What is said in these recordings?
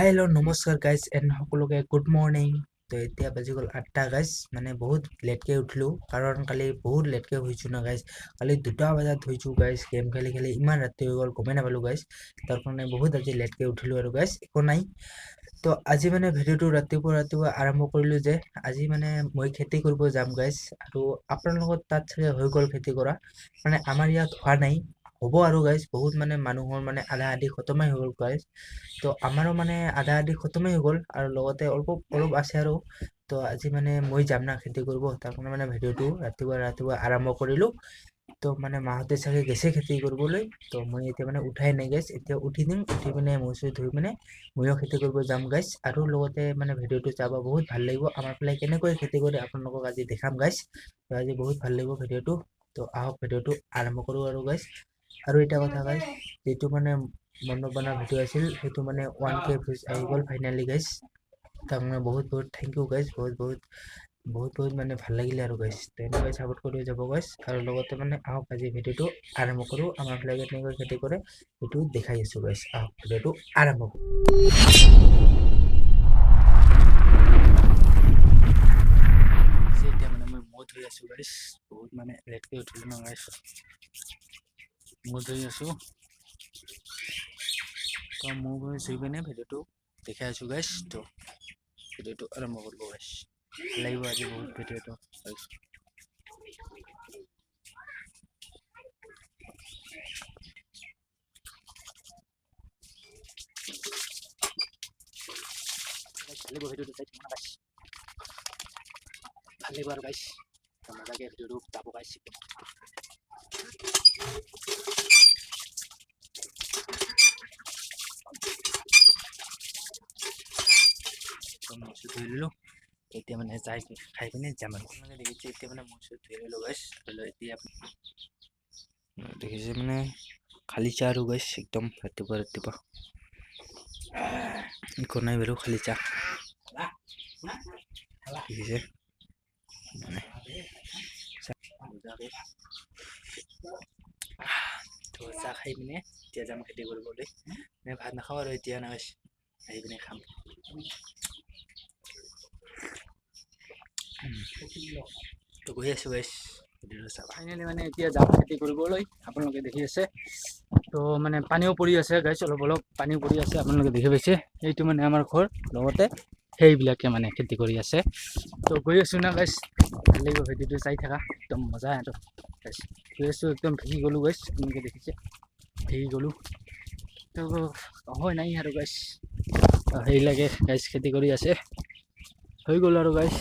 Hello नमस्कार guys and সকলোকে good morning. তো এতিয়া বাজি গ'ল 8টা গাইজ, মানে বহুত লেটকে উঠিলোঁ কাৰণ কালি বহুত লেটকে শুইছোঁ না গাইজ। কালি 2টা বজাত শুইছোঁ গাইজ, গেম খেলি খেলি ইমান ৰাতি হৈ গ'ল গমেই নাপালোঁ গাইজ। তাৰ কাৰণে বহুত আজি লেটকে উঠিলোঁ আৰু গাইজ, একো নাই। তো আজি মানে ভিডিঅ'টো ৰাতিপুৱা আৰম্ভ কৰিলোঁ যে আজি মানে মই খেতি কৰিব যাম গাইজ। আৰু আপোনালোকৰ তাত চাগে হৈ গ'ল খেতি কৰা, মানে আমাৰ ইয়াত হোৱা নাই, হ'ব আৰু গাইজ। বহুত মানে মানুহৰ মানে আধা আধি খতমেই হৈ গ'ল গাইজ। তো আমাৰো মানে আধা আধি খতমেই হৈ গ'ল আৰু লগতে অলপ আছে আৰু। তো আজি মানে মই যাম না খেতি কৰিব, তাৰ কাৰণে মানে ভিডিঅ'টো ৰাতিপুৱা আৰম্ভ কৰিলোঁ। তো মানে মাহঁতে চাগে গেছে খেতি কৰিবলৈ, তো মই এতিয়া মানে উঠাই নাই গাইজ। এতিয়া উঠি দিম, উঠি পিনে মুখ চুখ ধুই পিনে ময়ো খেতি কৰিব যাম গাইজ। আৰু লগতে মানে ভিডিঅ'টো চাব বহুত ভাল লাগিব। আমাৰ ফালে কেনেকৈ খেতি কৰে আপোনালোকক আজি দেখাম গাইজ। তো আজি বহুত ভাল লাগিব ভিডিঅ'টো। তো আহক ভিডিঅ'টো আৰম্ভ কৰোঁ আৰু গাইজ। আৰু এটা কথা গাইজ, যিটো মানে মন বনা ভিডিঅ' আছিল সেইটো মানে 1K ভিউজ আহি গ'ল ফাইনেলি গাইজ। তাৰ মানে বহুত থেংক ইউ গাইজ, বহুত মানে ভাল লাগিলে আৰু গাইজ। তো এনেকৈ ছাপোৰ্ট কৰি যাব গাইজ। আৰু লগতে মানে আহক আজি ভিডিঅ'টো আৰম্ভ কৰোঁ। আমাৰ ফালে কেনেকৈ খেতি কৰে সেইটো দেখাই আছোঁ গাইজ। আহক ভিডিঅ'টো আৰম্ভ কৰোঁ। এতিয়া মানে মই মুখ ধুই আছোঁ গাইজ, বহুত মানে লেটকৈ উঠিলোঁ ন গাইজ। মুখ ধুই আছোঁ, তো মুখ ধুই পিনে ভিডিঅ'টো দেখাই আছোঁ গাইজ। তো ভিডিঅ'টো আৰম্ভ কৰিব গাইজ, ভাল লাগিব আজি বহুত ভিডিঅ'টো গাইজ। ভাল লাগিব ভিডিঅ'টো চাই থাকক না গাইজ, ভাল লাগিব আৰু গাইজ। তো মজাকৈ ভিডিঅ'টো যাব গাইজ। মুখ চুখ ধুই ল'লোঁ, এতিয়া মানে যাই খাই পিনে যাম আৰু। আপোনালোকে দেখিছে এতিয়া মানে মুখ চুখ ধুই ল'লোঁ গাইজ। এতিয়া দেখিছে মানে খালি চাহ আৰু গাইজ, একদম ৰাতিপুৱা একো নাই বাৰু, খালি চাহ দেখিছে মানে। তো চাহ খাই পিনে এতিয়া যাম খেতি কৰিবলৈ। মানে ভাত নাখাওঁ আৰু এতিয়া না গাইজ, আহি পিনে খাম। তো গৈ আছোঁ গাইজ, ফাইনেলি মানে এতিয়া যাম খেতি কৰিবলৈ। আপোনালোকে দেখি আছে, তো মানে পানীও পৰি আছে গাইজ, অলপ পানীও পৰি আছে, আপোনালোকে দেখি পাইছে। এইটো মানে আমাৰ ঘৰ, লগতে সেইবিলাকে মানে খেতি কৰি আছে। তো গৈ আছোঁ না গাইজ, ভাল লাগিব ভিডিঅ'টো চাই থাকা, একদম মজা আৰু গাইজ। গৈ আছোঁ, একদম ভিগি গ'লোঁ গাইজ, আপোনালোকে দেখিছে ভিগি গ'লোঁ। তো হয় নাই আৰু গাইজ, সেইবিলাকে গাইজ খেতি কৰি আছে। হৈ গ'ল আৰু গাইজ,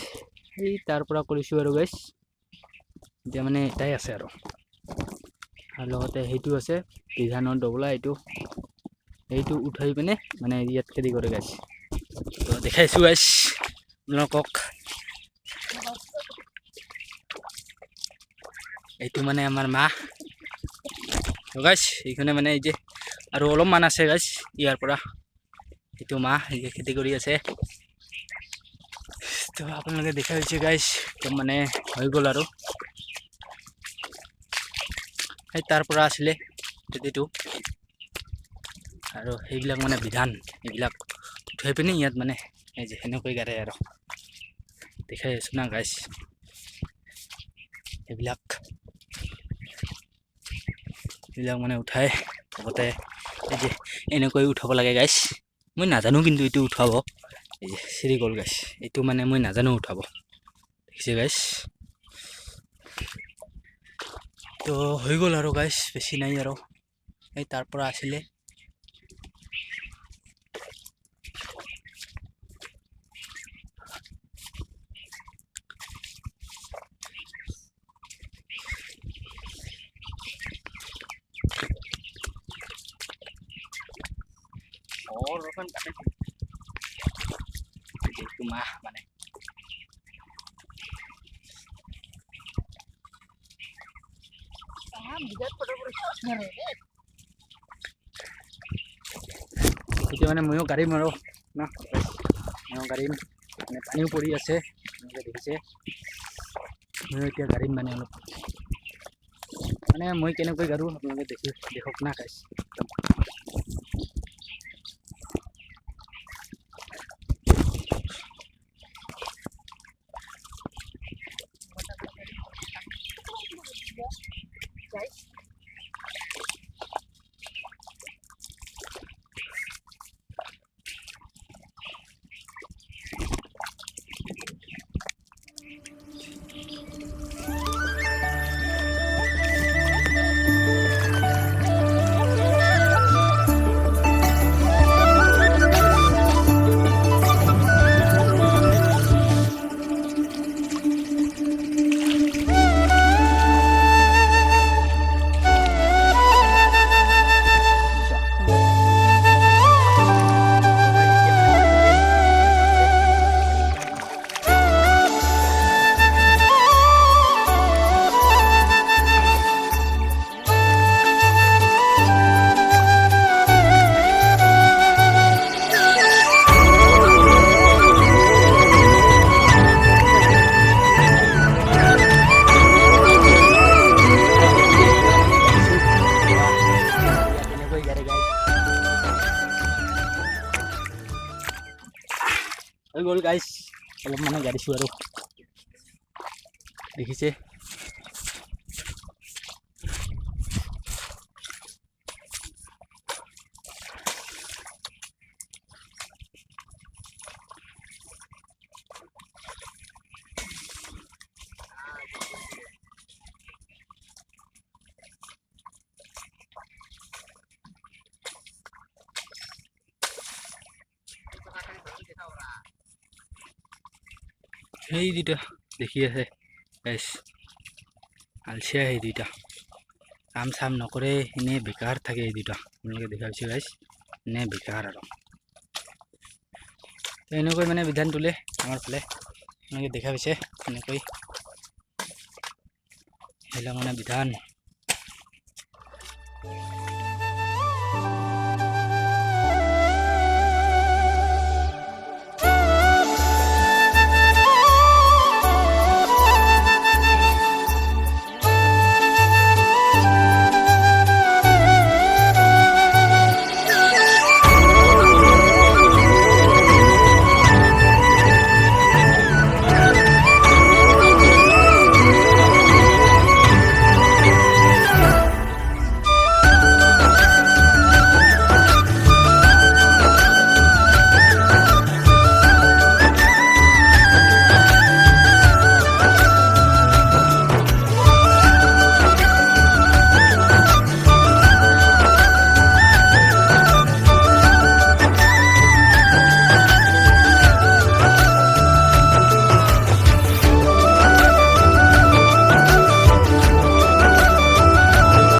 এই তাৰ পৰা কৰিছোঁ আৰু গাইজ। এতিয়া মানে এটাই আছে আৰু লগতে সেইটো আছে বিধানৰ ডবলা, এইটো উঠাই পিনে মানে ইয়াত খেতি কৰে গাইজ। তো দেখাইছোঁ গাইজ আপোনালোকক। এইটো মানে আমাৰ মা গাইজ, এইখানে মানে এই যে আৰু অলপমান আছে গাইজ ইয়াৰ পৰা। এইটো মা এই যে খেতি কৰি আছে। তো আপোনালোকে দেখা হৈছে গাইজ, একদম মানে হৈ গ'ল আৰু। সেই তাৰ পৰা আছিলে খেতিটো, আৰু সেইবিলাক মানে বিধান, এইবিলাক উঠাই পিনি ইয়াত মানে এই যে সেনেকৈ গাড়ে আৰু। দেখাই আছোঁ না গাইজ, এইবিলাক মানে উঠাই লগতে এই যে এনেকৈ উঠাব লাগে গাইজ। মই নাজানো কিন্তু এইটো উঠাব, এই যে চিৰি গ'ল গাইজ, এইটো মানে মই নাজানো উঠাব, দেখিছে গাইজ। তো হৈ গ'ল আৰু গাইজ, বেছি নাই আৰু। এই তাৰ পৰা আছিলে itu mah mana itu মানে ময়ো গাড়ী মাৰো না, ময়ো গাড়ী মানে পানীও পৰি আছে, দেখিছে। ময়ো এতিয়া গাড়ী মানে অলপ মানে মই কেনেকৈ গাড়ো আপোনালোকে দেখক না গাইজ। হৈ গ'ল গাইছ অলপ মানে গাড়িছোঁ আৰু দেখিছে এই দুটা দেখি আছে গাইছ আলচিয়া এই দুইটা কাম চাম নকৰে এনে বেকাৰ থাকে এই দুটা আপোনালোকে দেখা পাইছে গাইছ এনে বেকাৰ আৰু তো এনেকৈ মানে বিধান তোলে আমাৰ ফালে আপোনালোকে দেখা পাইছে এনেকৈ সেইবিলাক মানে বিধান